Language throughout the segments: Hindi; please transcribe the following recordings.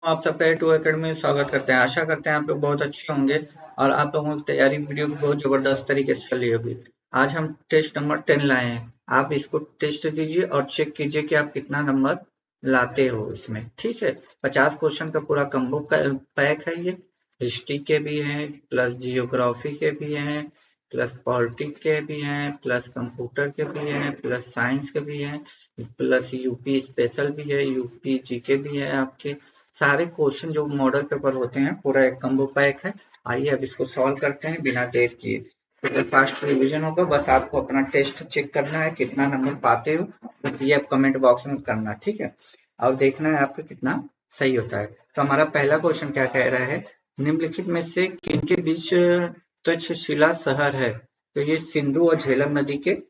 आप सबका टू एकेडमी में स्वागत करते हैं। आशा करते हैं आप लोग बहुत अच्छे होंगे और आप लोगों की तैयारी वीडियो भी बहुत जबरदस्त तरीके से चल रही होगी। आज हम टेस्ट नंबर 10 लाए हैं। आप इसको टेस्ट दीजिए और चेक कीजिए कि आप कितना नंबर लाते हो इसमें। ठीक है, 50 क्वेश्चन का पूरा कम्बो का पैक है ये। हिस्ट्री के भी हैं, प्लस जियोग्राफी के भी हैं, प्लस पॉलिटिक्स के भी हैं, प्लस कंप्यूटर के भी हैं, प्लस साइंस के भी हैं, प्लस यूपी स्पेशल भी है, यूपी जीके भी है। आपके सारे क्वेश्चन जो मॉडल पेपर होते हैं पूरा एक कम्बो पैक है। आइए अब इसको सॉल्व करते हैं बिना देर किए। तो फास्ट रिवीजन होगा, बस आपको अपना टेस्ट चेक करना है कितना नंबर पाते हो, बस ये आप कमेंट बॉक्स में करना। ठीक है, और देखना है आपका कितना सही होता है। तो हमारा पहला क्वेश्चन क्या कह रहा है, निम्नलिखित में से किनके बीच तक्षशिला शहर है? तो ये सिंधु और झेलम नदी के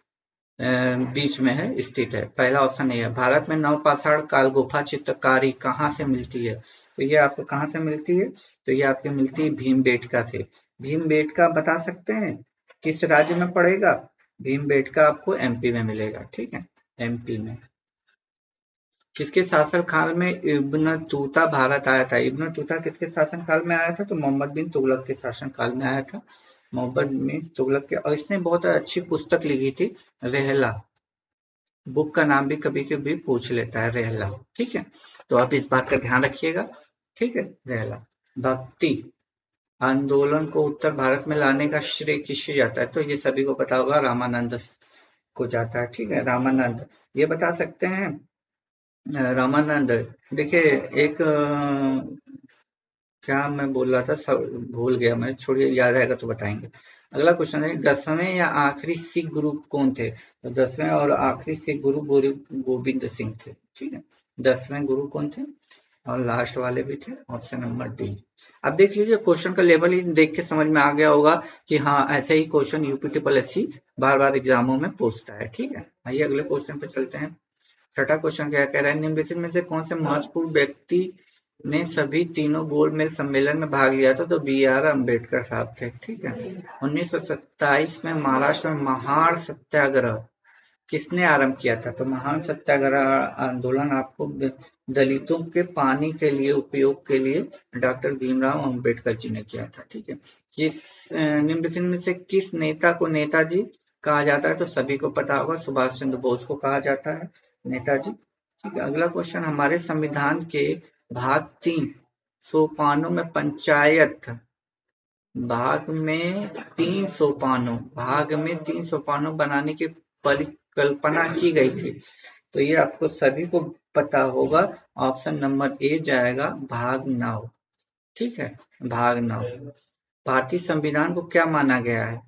बीच में है, स्थित है। पहला ऑप्शन ये है। भारत में नवपाषाण काल गुफा चित्रकारी कहाँ से मिलती है? तो ये आपको कहाँ से मिलती है? तो ये आपको मिलती है भीमबेटका से। भीमबेटका बता सकते हैं किस राज्य में पड़ेगा? भीमबेटका आपको एमपी में मिलेगा। ठीक है, एमपी में। किसके शासन काल में इब्न तूता भारत आया था? इब्न तूता किसके शासन काल में आया था? तो मोहम्मद बिन तुगलक के शासन काल में आया था। मोहम्मद बिन तुगलक के, और इसने बहुत अच्छी पुस्तक लिखी थी, रेहला। बुक का नाम भी कभी कभी पूछ लेता है, रेहला। ठीक है, तो आप इस बात का ध्यान रखिएगा। ठीक है, रेहला। भक्ति आंदोलन को उत्तर भारत में लाने का श्रेय किससे जाता है? तो ये सभी को पता होगा, रामानंद को जाता है। ठीक है, रामानंद। ये बता सकते हैं रामानंद। देखिए, एक क्या मैं बोल रहा था, सब भूल गया मैं, छोड़िए, याद आएगा तो बताएंगे। अगला क्वेश्चन है, 10वें या आखिरी सिख गुरु कौन थे? तो 10वें और आखिरी सिख गुरु गुरु गोविंद सिंह थे। ठीक है, 10वें गुरु कौन थे? और लास्ट वाले भी थे, ऑप्शन नंबर डी। अब देख लीजिए, क्वेश्चन का लेवल ही देख के समझ में आ गया होगा कि हाँ, ऐसे ही क्वेश्चन यूपी ट्रिपल एससी बार बार एग्जामों में पूछता है। ठीक है, आइए अगले क्वेश्चन पे चलते हैं। छठा क्वेश्चन क्या कह रहा है, निम्नलिखित में से कौन से महत्वपूर्ण व्यक्ति ने सभी तीनों गोल मेज सम्मेलन में भाग लिया था? तो बी आर अम्बेडकर साहब थे। ठीक है, 1927 में महाराष्ट्र में महान सत्याग्रह किसने आरंभ किया था? तो महान सत्याग्रह आंदोलन आपको दलितों के पानी के लिए उपयोग के लिए डॉक्टर भीमराव अंबेडकर जी ने किया था। ठीक है, किस निम्नलिखित में से किस नेता को नेताजी कहा जाता है? तो सभी को पता होगा, सुभाष चंद्र बोस को कहा जाता है नेताजी। ठीक है, अगला क्वेश्चन, हमारे संविधान के भाग 3 सोपानों में पंचायत भाग में 3 सोपानों बनाने की परिकल्पना की गई थी। तो ये आपको सभी को पता होगा, ऑप्शन नंबर ए जाएगा, भाग 9। ठीक है, भाग 9। भारतीय संविधान को क्या माना गया है?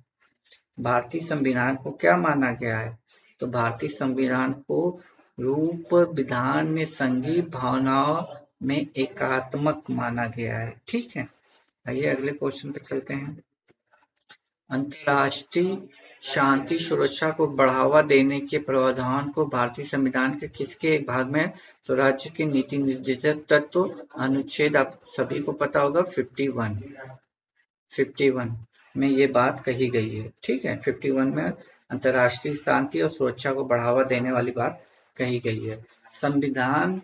भारतीय संविधान को क्या माना गया है? तो भारतीय संविधान को रूप विधान में संघीय भावनाओं में एकात्मक माना गया है। ठीक है, आइए अगले क्वेश्चन पे चलते हैं। अंतर्राष्ट्रीय शांति सुरक्षा को बढ़ावा देने के प्रावधान को भारतीय संविधान के किसके एक भाग में? तो राज्य के नीति निर्देशक तत्व अनुच्छेद, आप सभी को पता होगा, 51 में ये बात कही गई है। ठीक है, 51 में अंतर्राष्ट्रीय शांति और सुरक्षा को बढ़ावा देने वाली बात कही गई है। संविधान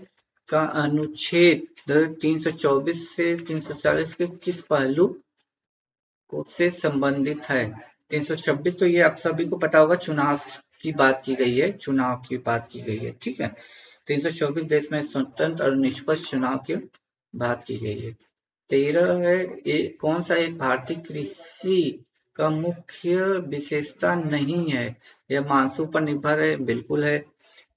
का अनुच्छेद 324 से 340 के किस पहलू से संबंधित है? 326, तो ये आप सभी को पता होगा, चुनाव की बात की गई है, चुनाव की बात की गई है। ठीक है, 324 देश में स्वतंत्र और निष्पक्ष चुनाव की बात की गई है। 13 है, कौन सा एक भारतीय कृषि का मुख्य विशेषता नहीं है? यह मानसून पर निर्भर है, बिल्कुल है।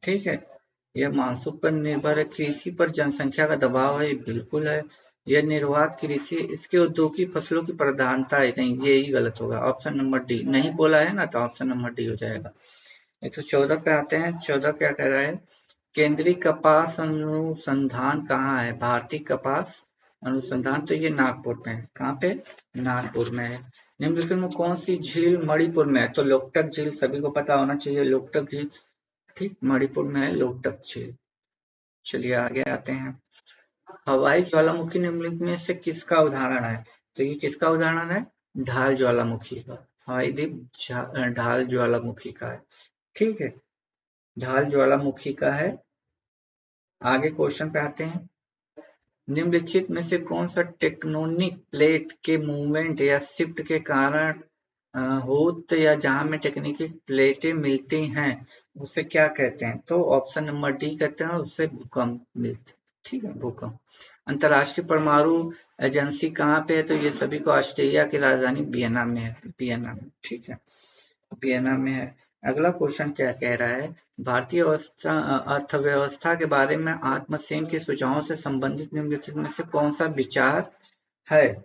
ठीक है, यह मानसून पर निर्भर है। कृषि पर जनसंख्या का दबाव है, बिल्कुल है। यह निर्वात कृषि, इसके औद्योगिक फसलों की प्रधानता है, नहीं, ये ही गलत होगा, ऑप्शन नंबर डी। नहीं बोला है ना, तो ऑप्शन नंबर डी हो जाएगा। 114 पे आते हैं। 14 क्या कह रहा है, केंद्रीय कपास अनुसंधान कहाँ है? भारतीय कपास अनुसंधान, तो ये नागपुर में है। कहाँ पे? नागपुर में है। निम्नलिखित में कौन सी झील मणिपुर में है? तो लोकटक झील, सभी को पता होना चाहिए, लोकटक झील। ठीक, मणिपुर में है लोकटक झील। चलिए आगे आते हैं। हवाई ज्वालामुखी निम्नलिखित में से किसका उदाहरण है? तो ये किसका उदाहरण है? ढाल ज्वालामुखी का। हवाई द्वीप ढाल ज्वालामुखी का है। ठीक है, ढाल ज्वालामुखी का है। आगे क्वेश्चन पे आते हैं। निम्नलिखित में से कौन सा टेक्टोनिक प्लेट के मूवमेंट या शिफ्ट के कारण होत या जहां में टेक्टोनिक प्लेटें मिलती हैं उसे क्या कहते हैं? तो ऑप्शन नंबर डी कहते हैं, उससे भूकंप मिलते। ठीक है, भूकंप। अंतरराष्ट्रीय परमाणु एजेंसी कहाँ पे है? तो ये सभी को ऑस्ट्रेलिया की राजधानी वियना में है, वियना में। ठीक है, वियना में है। अगला क्वेश्चन क्या कह रहा है? भारतीय अर्थव्यवस्था के बारे में आत्मसेन के सुझावों से संबंधित निम्नलिखित में से कौन सा विचार है?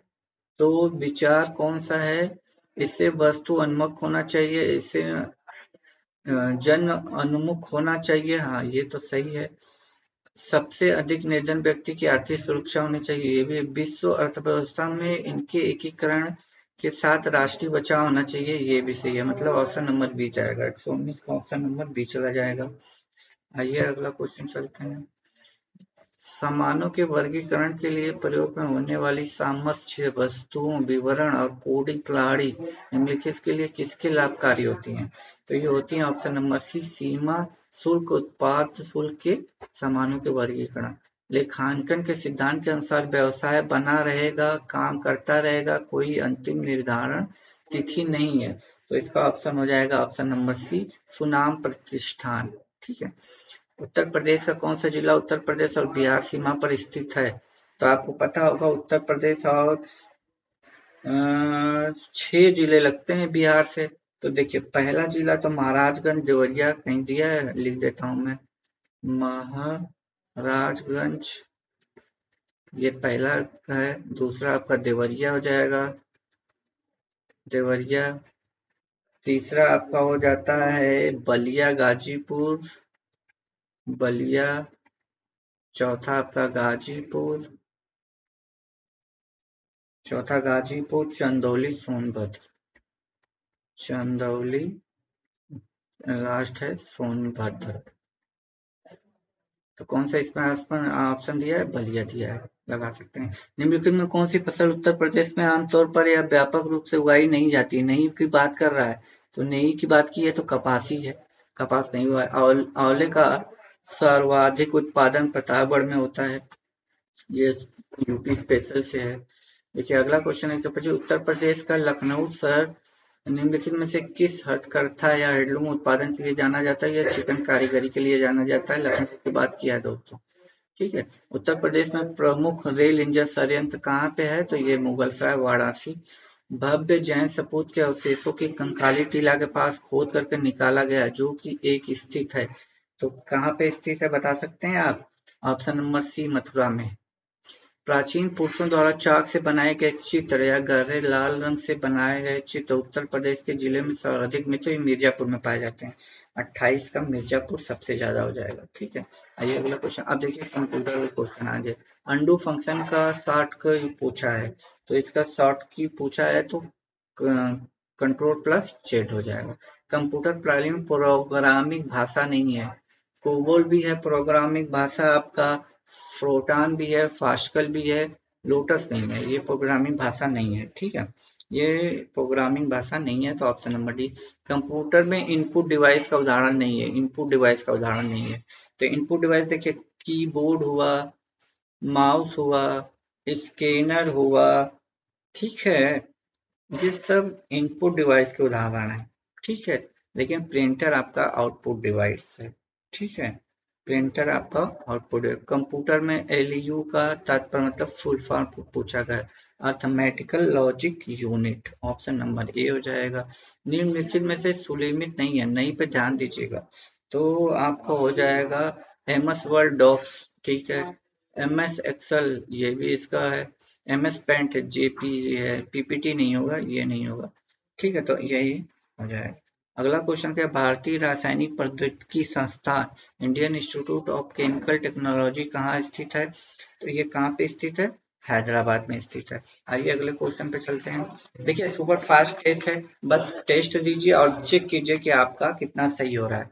तो विचार कौन सा है? इससे वस्तु उन्मुख होना चाहिए, इससे जन उन्मुख होना चाहिए। हाँ, ये तो सही है। सबसे अधिक निर्धन व्यक्ति की आर्थिक सुरक्षा होनी चाहिए, ये भी। विश्व अर्थव्यवस्था में इनके एकीकरण के साथ राष्ट्रीय बचाव होना चाहिए, ये भी सही है। मतलब ऑप्शन नंबर बी जाएगा, 119 का ऑप्शन नंबर बी चला जाएगा। आइए अगला क्वेश्चन चलते हैं। सामानों के वर्गीकरण के लिए प्रयोग में होने वाली सामर्थ्य, वस्तुओं, विवरण और कोडिंग प्रणाली निम्नलिखित के लिए किसके लाभकारी होती हैं? तो ये होती है ऑप्शन नंबर सी, सीमा शुल्क, उत्पाद शुल्क के सामानों के वर्गीकरण। लेखांकन के सिद्धांत के अनुसार व्यवसाय बना रहेगा, काम करता रहेगा, कोई अंतिम निर्धारण तिथि नहीं है। तो इसका ऑप्शन हो जाएगा ऑप्शन नंबर सी, सुनाम प्रतिष्ठान। ठीक है। उत्तर प्रदेश का कौन सा जिला उत्तर प्रदेश और बिहार सीमा पर स्थित है? तो आपको पता होगा उत्तर प्रदेश और 6 जिले लगते हैं बिहार से। तो देखिए, पहला जिला तो महाराजगंज, देवरिया कहीं दिया है, लिख देता हूं मैं, महाराजगंज, ये पहला है। दूसरा आपका देवरिया हो जाएगा, देवरिया। तीसरा आपका हो जाता है बलिया, गाजीपुर, बलिया। चौथा आपका गाजीपुर, चौथा गाजीपुर, चंदौली, सोनभद्र, चंदौली, लास्ट है सोनभद्र। तो कौन सा इसमें ऑप्शन दिया है? बलिया दिया है, लगा सकते हैं। निम्नलिखित में कौन सी फसल उत्तर प्रदेश में आमतौर पर या व्यापक रूप से उगाई नहीं जाती? नहीं की बात कर रहा है, तो नहीं की बात की है तो कपास ही है। कपास नहीं हुआ है। आंवले का सर्वाधिक उत्पादन प्रतापगढ़ में होता है, ये यूपी स्पेशल से है। देखिए अगला क्वेश्चन है, तो પછી उत्तर प्रदेश का लखनऊ शहर निम्नलिखित में से किस हथकरघा या हैंडलूम उत्पादन के लिए जाना जाता है या चिकन कारीगरी के लिए जाना जाता है? लखनऊ की बात किया है दोस्तों। ठीक है। उत्तर प्रदेश में प्रमुख रेल इंजन संयंत्र कहाँ पे है? तो ये मुगलसराय, वाराणसी। भव्य जैन सपूत के अवशेषों की कंकाली टीला के पास खोद करके निकाला गया, जो कि एक स्थित है। तो कहाँ पे स्थित है बता सकते हैं आप? ऑप्शन नंबर सी, मथुरा में। प्राचीन पुरुषों द्वारा चाक से बनाए गए चित्र या गहरे लाल रंग से बनाए गए चित्र उत्तर प्रदेश के जिले में सर्वाधिक में तो ये मिर्जापुर में पाए जाते हैं। 28 का मिर्जापुर सबसे ज्यादा हो जाएगा। ठीक है। आइए अगला क्वेश्चन। अब देखिए कंप्यूटर का क्वेश्चन आ गया। अंडू फंक्शन का शॉर्ट का पूछा है, तो इसका शॉर्ट की पूछा है तो कंट्रोल प्लस जेड हो जाएगा। कंप्यूटर प्रणाली में प्रोग्रामिंग भाषा नहीं है। कोबोल भी है प्रोग्रामिंग भाषा आपका, फ्रोटान भी है, फास्कल भी है, लोटस नहीं है, ये प्रोग्रामिंग भाषा नहीं है। ठीक है, ये प्रोग्रामिंग भाषा नहीं है, तो ऑप्शन नंबर डी। कंप्यूटर में इनपुट डिवाइस का उदाहरण नहीं है, इनपुट डिवाइस का उदाहरण नहीं है। तो इनपुट डिवाइस देखिए, कीबोर्ड हुआ, माउस हुआ, स्कैनर हुआ, ठीक है, ये सब इनपुट डिवाइस के उदाहरण है। ठीक है, लेकिन प्रिंटर आपका आउटपुट डिवाइस है। ठीक है, प्रिंटर आपका आउटपुट है। कंप्यूटर में एलयू का तात्पर्य मतलब फुल फॉर्म पूछा गया, arithmetical logic unit. Option number A हो जाएगा। निम्नलिखित में से सुलिमित नहीं है, नहीं पे ध्यान दीजिएगा। तो आपका हो जाएगा एमएस वर्ड डॉक्स, ठीक है, एमएस एक्सेल, ये भी इसका है, एमएस पेंट, जेपी है, पीपीटी नहीं होगा, ये नहीं होगा। ठीक है, तो यही हो जाएगा। अगला क्वेश्चन क्या है? भारतीय रासायनिक प्रौद्योगिकी संस्थान Indian institute of chemical technology कहाँ स्थित है? तो ये कहाँ पे स्थित है? हैदराबाद में स्थित है। आइए अगले क्वेश्चन पे चलते हैं। देखिए सुपर फास्ट टेस्ट है, बस टेस्ट दीजिए और चेक कीजिए कि आपका कितना सही हो रहा है।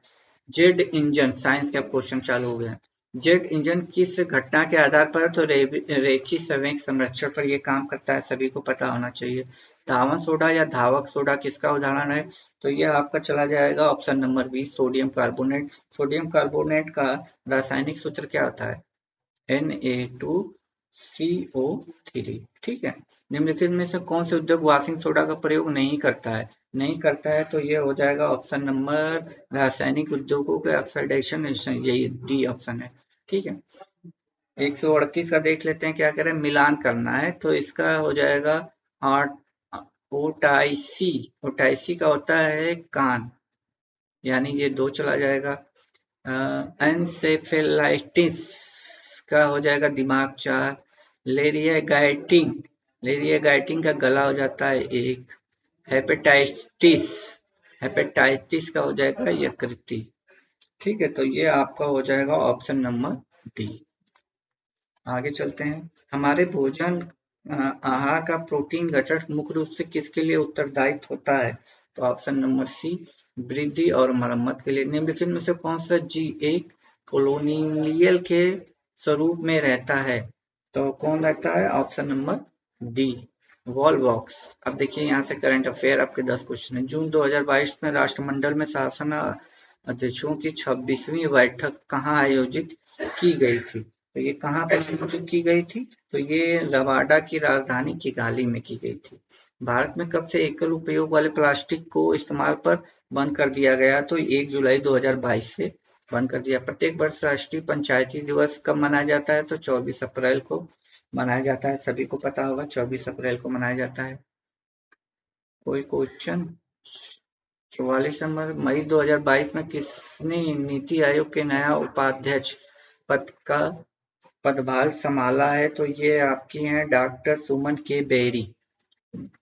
जेट इंजन, साइंस के अब क्वेश्चन चालू हो गए। जेट इंजन किस घटना के आधार पर, तो रेखी संवेग संरक्षण पर यह काम करता है, सभी को पता होना चाहिए। धावन सोडा या धावक सोडा किसका उदाहरण है? तो यह आपका चला जाएगा option number B, sodium carbonate. Sodium carbonate का रासायनिक सूत्र क्या होता है? Na2 CO3। ठीक है। निम्नलिखित में से कौन से उद्योग वॉशिंग सोडा का प्रयोग नहीं करता है? नहीं करता है तो ये हो जाएगा ऑप्शन नंबर रासायनिक उद्योगों के ऑक्सीडेशन, यही डी ऑप्शन है। ठीक है। 138 का देख लेते हैं क्या करें, मिलान करना है तो इसका हो जाएगा आठ। ओटाइसी, ओटाइसी का होता है कान, यानी ये 2 चला जाएगा। एनसेफेलाइटिस का हो जाएगा दिमाग 4। लेरियागाइटिन, लेरियागाइटिन का गला हो जाता है 1। हेपेटाइटिस, हेपेटाइटिस का हो जाएगा यकृति। ठीक है, तो ये आपका हो जाएगा ऑप्शन नंबर डी। आगे चलते हैं। हमारे भोजन आहार का प्रोटीन गठन मुख्य रूप से किसके लिए उत्तरदायित्व होता है? तो ऑप्शन नंबर सी, वृद्धि और मरम्मत के लिए। निम्नलिखित में से कौन सा जीव एक कोलोनियल के स्वरूप में रहता है? तो कौन रहता है? Option number D, Volvox. अब देखिए यहाँ से करंट अफेयर आपके 10 क्वेश्चन है। जून 2022 में राष्ट्रमंडल में शासन अध्यक्षों की 26वीं बैठक कहाँ आयोजित की गई थी? तो ये कहाँ पर आयोजित की गई थी? तो ये रवांडा की राजधानी किगाली में की गई थी। भारत में कब से एकल उपयोग वाले प्लास्टिक को इस्तेमाल पर बंद कर दिया गया? तो 1 जुलाई 2022 से बंद कर दिया। प्रत्येक वर्ष राष्ट्रीय पंचायती दिवस कब मनाया जाता है? तो 24 अप्रैल को मनाया जाता है। सभी को पता होगा 24 अप्रैल को मनाया जाता है। कोई क्वेश्चन? 44 नंबर, मई 2022 में किसने नीति आयोग के नया उपाध्यक्ष पद का पदभार संभाला है? तो ये आपकी हैं doctor Suman K Bery.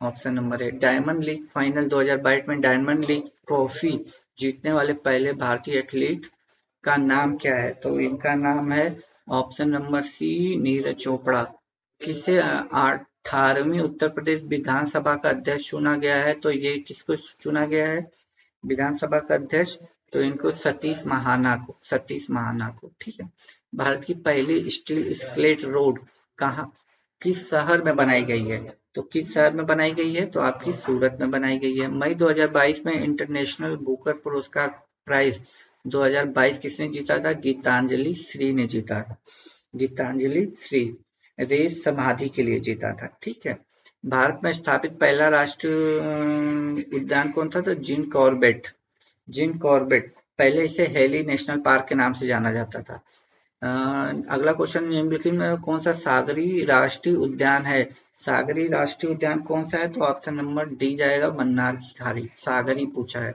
Option number 1। Diamond league final 2022 में डायमंड लीग ट्रॉफी जीतने वाले पहले भारतीय एथलीट का नाम क्या है? तो इनका नाम है option number C, Neeraj Chopra. किसे 18वीं उत्तर प्रदेश विधानसभा का अध्यक्ष चुना गया है? तो ये किसको चुना गया है विधानसभा का अध्यक्ष? तो इनको सतीश महाना को, सतीश महाना को। ठीक है। भारत की पहली स्टील स्केलेट रोड कहाँ, किस शहर में बनाई गई है? तो किस शहर में बनाई गई है? तो आपकी सूरत में बनाई गई है। मई 2022 में इंटरनेशनल बुकर पुरस्कार प्राइज 2022 किसने जीता था? गीतांजलि श्री ने जीता था। गीतांजलि श्री रेस समाधि के लिए जीता था। ठीक है। भारत में स्थापित पहला राष्ट्रीय उद्यान कौन था? तो जिम कॉर्बेट, जिम कॉर्बेट। पहले इसे हेली नेशनल पार्क के नाम से जाना जाता था। अगला क्वेश्चन, निम्नलिखित में कौन सा सागरी राष्ट्रीय उद्यान है? सागरी राष्ट्रीय उद्यान कौन सा है? तो ऑप्शन नंबर डी जाएगा, मन्नार की खाड़ी। सागरी पूछा है।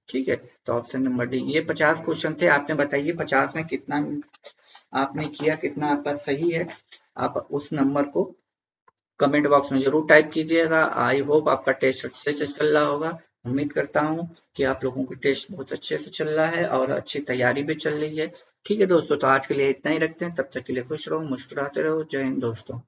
ठीक है, तो ऑप्शन नंबर डी। ये 50 क्वेश्चन थे। आपने बताइए 50 में कितना आपने किया, कितना आपका सही है? आप उस नंबर को कमेंट बॉक्स में जरूर टाइप कीजिएगा। आई होप आपका टेस्ट अच्छे से चल रहा होगा। उम्मीद करता हूँ कि आप लोगों का टेस्ट बहुत अच्छे से चल रहा है और अच्छी तैयारी भी चल रही है। ठीक है दोस्तों, तो आज के लिए इतना ही रखते हैं। तब तक के लिए खुश रहो, मुस्कुराते रहो। जय हिंद दोस्तों।